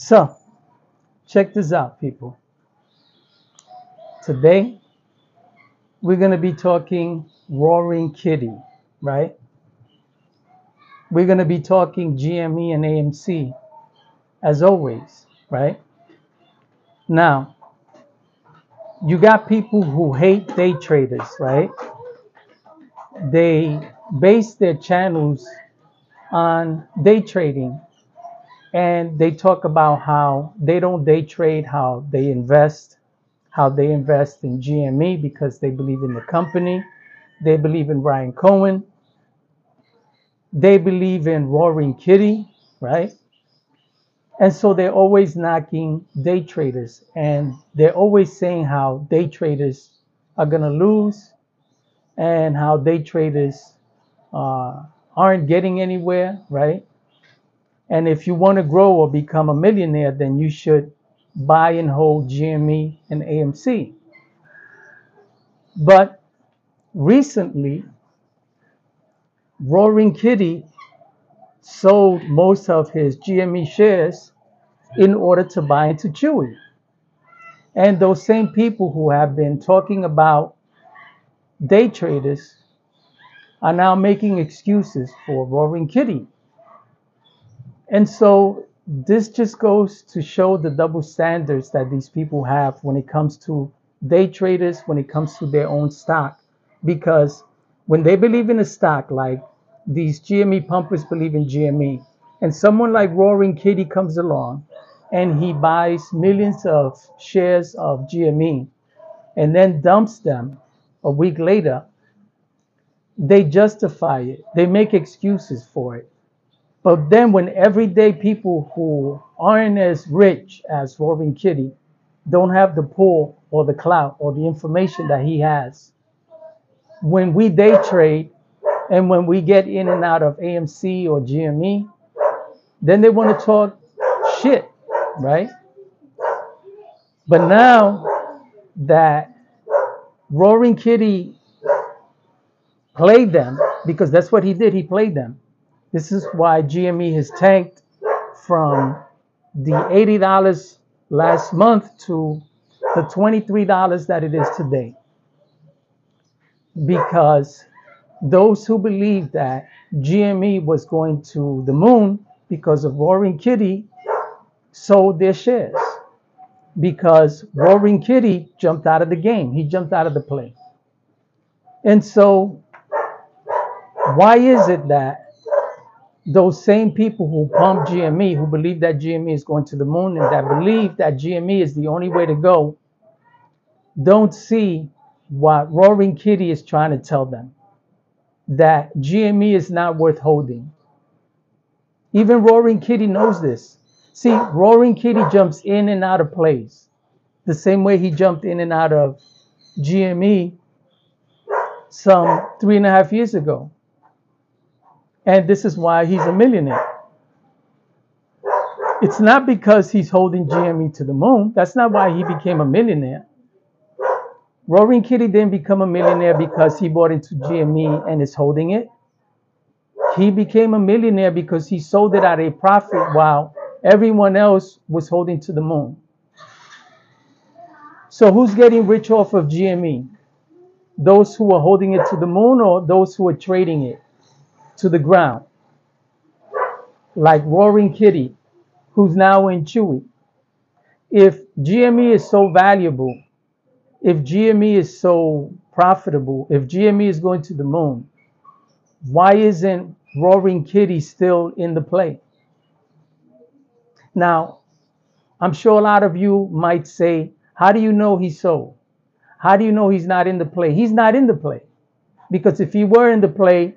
So, check this out, people. Today, we're going to be talking Roaring Kitty, right? We're going to be talking GME and AMC, as always, right? Now, you got people who hate day traders, right? They base their channels on day trading, and they talk about how they don't day trade, how they invest in GME because they believe in the company. They believe in Ryan Cohen. They believe in Roaring Kitty, right? And so they're always knocking day traders, and they're always saying how day traders are going to lose and how day traders aren't getting anywhere, right? And if you want to grow or become a millionaire, then you should buy and hold GME and AMC. But recently, Roaring Kitty sold most of his GME shares in order to buy into Chewy. And those same people who have been talking about day traders are now making excuses for Roaring Kitty. And so this just goes to show the double standards that these people have when it comes to day traders, when it comes to their own stock. Because when they believe in a stock, like these GME pumpers believe in GME, and someone like Roaring Kitty comes along and he buys millions of shares of GME and then dumps them a week later, they justify it. They make excuses for it. But then when everyday people who aren't as rich as Roaring Kitty don't have the pull or the clout or the information that he has, when we day trade and when we get in and out of AMC or GME, then they want to talk shit, right? But now that Roaring Kitty played them, because that's what he did, he played them. This is why GME has tanked from the $80 last month to the $23 that it is today. Because those who believed that GME was going to the moon because of Roaring Kitty sold their shares. Because Roaring Kitty jumped out of the game. He jumped out of the play. And so why is it that those same people who pump GME, who believe that GME is going to the moon and that believe that GME is the only way to go, don't see what Roaring Kitty is trying to tell them? That GME is not worth holding. Even Roaring Kitty knows this. See, Roaring Kitty jumps in and out of plays the same way he jumped in and out of GME some 3.5 years ago. And this is why he's a millionaire. It's not because he's holding GME to the moon. That's not why he became a millionaire. Roaring Kitty didn't become a millionaire because he bought into GME and is holding it. He became a millionaire because he sold it at a profit while everyone else was holding to the moon. So who's getting rich off of GME? Those who are holding it to the moon or those who are trading it to the ground? Like Roaring Kitty, who's now in Chewy. If GME is so valuable, if GME is so profitable, if GME is going to the moon, why isn't Roaring Kitty still in the play? Now, I'm sure a lot of you might say, how do you know he's sold? How do you know he's not in the play? He's not in the play. Because if he were in the play,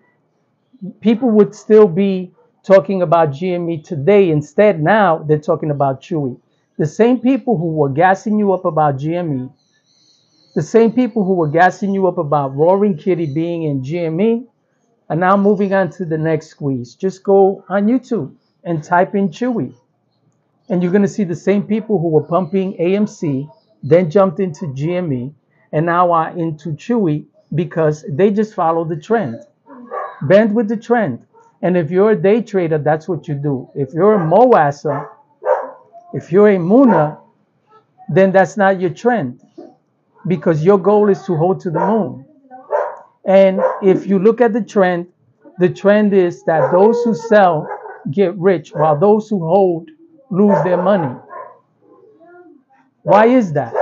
people would still be talking about GME today. Instead, now they're talking about Chewy. The same people who were gassing you up about GME, the same people who were gassing you up about Roaring Kitty being in GME, are now moving on to the next squeeze. Just go on YouTube and type in Chewy. And you're going to see the same people who were pumping AMC, then jumped into GME, and now are into Chewy because they just follow the trend. Bend with the trend. And if you're a day trader, that's what you do. If you're a MOASer, If you're a Muna, then that's not your trend because your goal is to hold to the moon. And if you look at the trend is that those who sell get rich while those who hold lose their money. Why is that?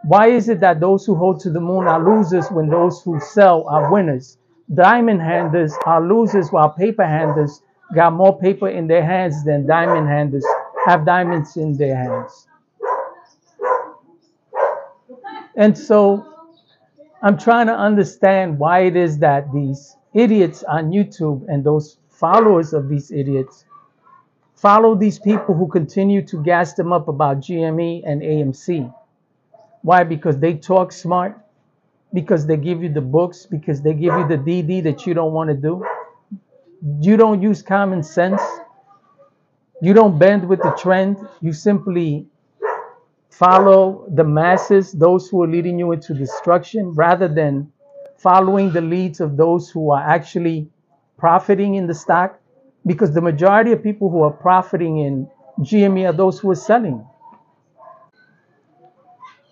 Why is it that those who hold to the moon are losers when those who sell are winners? Diamond handlers are losers while paper handlers got more paper in their hands than diamond handlers have diamonds in their hands. And so I'm trying to understand why it is that these idiots on YouTube and those followers of these idiots follow these people who continue to gas them up about GME and AMC. Why? Because they talk smart, because they give you the books, because they give you the DD that you don't want to do. You don't use common sense. You don't bend with the trend. You simply follow the masses, those who are leading you into destruction, rather than following the leads of those who are actually profiting in the stock. Because the majority of people who are profiting in GME are those who are selling.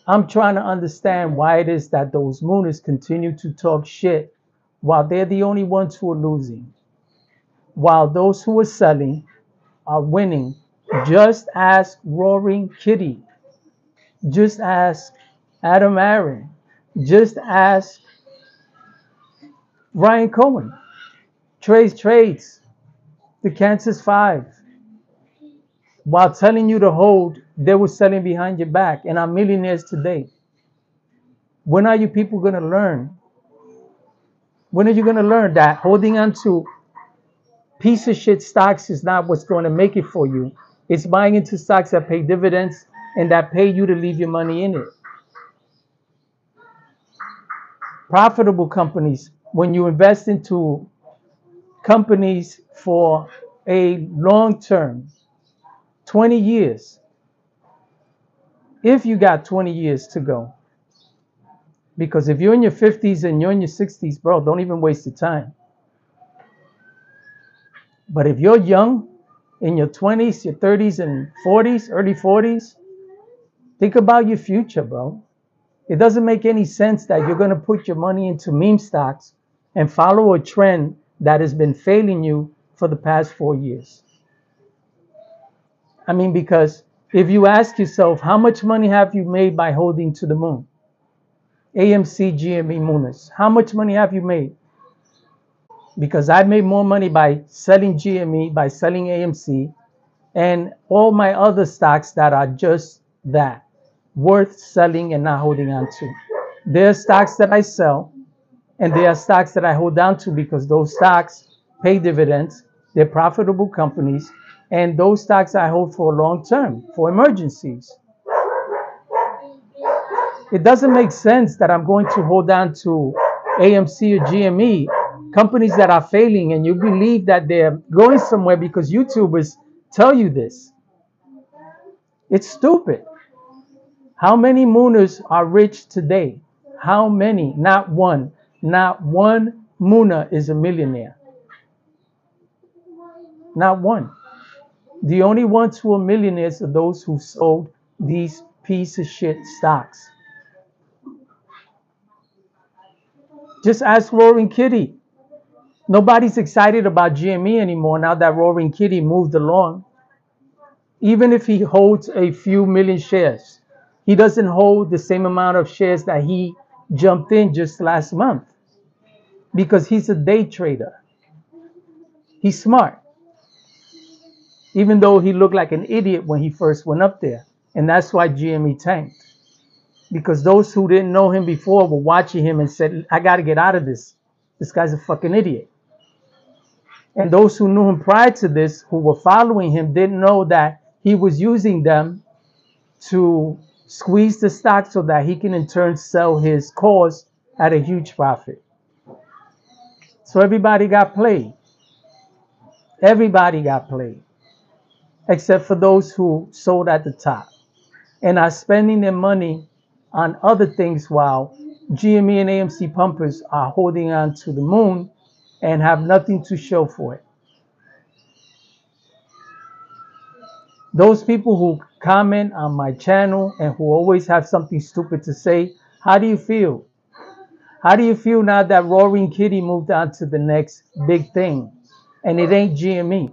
I'm trying to understand why it is that those Mooners continue to talk shit while they're the only ones who are losing, while those who are selling are winning. Just ask Roaring Kitty. Just ask Adam Aaron. Just ask Ryan Cohen. Trades. The Kansas Five. While telling you to hold, they were selling behind your back and are millionaires today. When are you people going to learn? When are you going to learn that holding on to piece of shit stocks is not what's going to make it for you? It's buying into stocks that pay dividends and that pay you to leave your money in it. Profitable companies, when you invest into companies for a long term, 20 years, if you got 20 years to go, because if you're in your 50s and you're in your 60s, bro, don't even waste your time. But if you're young, in your 20s, your 30s and 40s, early 40s, think about your future, bro. It doesn't make any sense that you're going to put your money into meme stocks and follow a trend that has been failing you for the past 4 years. I mean, because if you ask yourself, how much money have you made by holding to the moon? AMC, GME, Mooners. How much money have you made? Because I've made more money by selling GME, by selling AMC, and all my other stocks that are just that, worth selling and not holding on to. There are stocks that I sell, and there are stocks that I hold on to because those stocks pay dividends, they're profitable companies, and those stocks I hold for long term, for emergencies. It doesn't make sense that I'm going to hold on to AMC or GME, companies that are failing, and you believe that they're going somewhere because YouTubers tell you this. It's stupid. How many Mooners are rich today? How many? Not one. Not one Mooner is a millionaire. Not one. The only ones who are millionaires are those who sold these piece of shit stocks. Just ask Roaring Kitty. Nobody's excited about GME anymore now that Roaring Kitty moved along. Even if he holds a few million shares, he doesn't hold the same amount of shares that he jumped in just last month because he's a day trader. He's smart, even though he looked like an idiot when he first went up there. And that's why GME tanked. Because those who didn't know him before were watching him and said, I got to get out of this. This guy's a fucking idiot. And those who knew him prior to this, who were following him, didn't know that he was using them to squeeze the stock so that he can in turn sell his cause at a huge profit. So everybody got played. Everybody got played. Except for those who sold at the top and are spending their money on other things while GME and AMC pumpers are holding on to the moon and have nothing to show for it. Those people who comment on my channel and who always have something stupid to say, how do you feel? How do you feel now that Roaring Kitty moved on to the next big thing? And it ain't GME.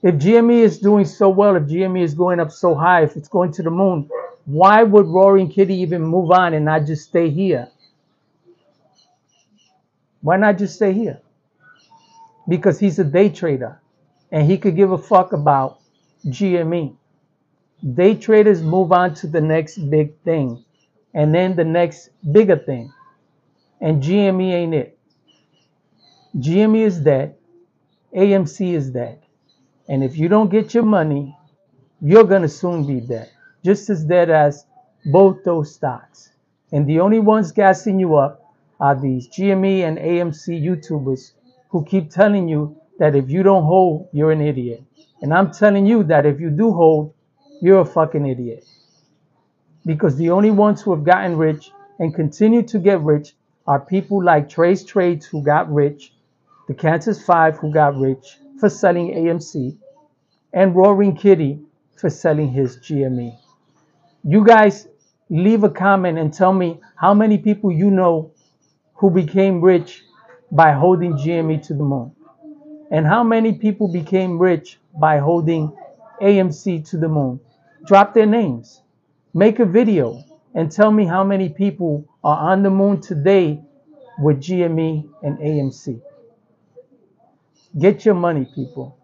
If GME is doing so well, if GME is going up so high, if it's going to the moon, why would Roaring Kitty even move on and not just stay here? Why not just stay here? Because he's a day trader and he could give a fuck about GME. Day traders move on to the next big thing and then the next bigger thing. And GME ain't it. GME is dead. AMC is dead. And if you don't get your money, you're going to soon be dead. Just as dead as both those stocks. And the only ones gassing you up are these GME and AMC YouTubers who keep telling you that if you don't hold, you're an idiot. And I'm telling you that if you do hold, you're a fucking idiot. Because the only ones who have gotten rich and continue to get rich are people like Trace Trades who got rich, the Kansas 5 who got rich for selling AMC, and Roaring Kitty for selling his GME. You guys leave a comment and tell me how many people you know who became rich by holding GME to the moon. And how many people became rich by holding AMC to the moon? Drop their names. Make a video and tell me how many people are on the moon today with GME and AMC. Get your money, people.